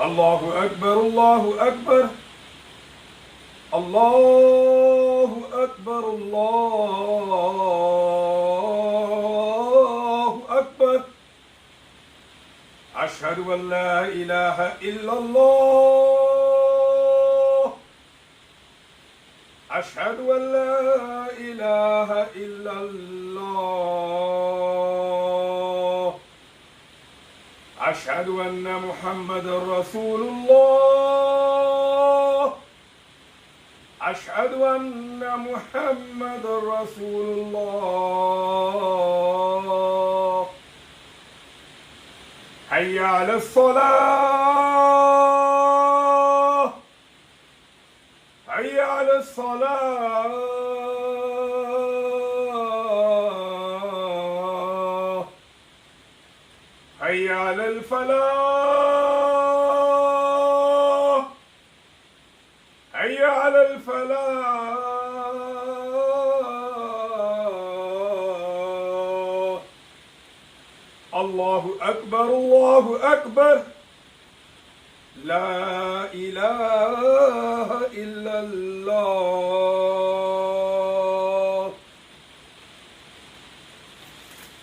الله أكبر الله أكبر الله أكبر الله أكبر. أشهد أن لا إله إلا الله. أشهد أن لا إله إلا الله. أشهد أن محمدا رسول الله. أشهد أن محمدا رسول الله. حي على الصلاة. حي على الصلاة. حي على الفلاح. حي على الفلاح. الله أكبر الله أكبر. لا إله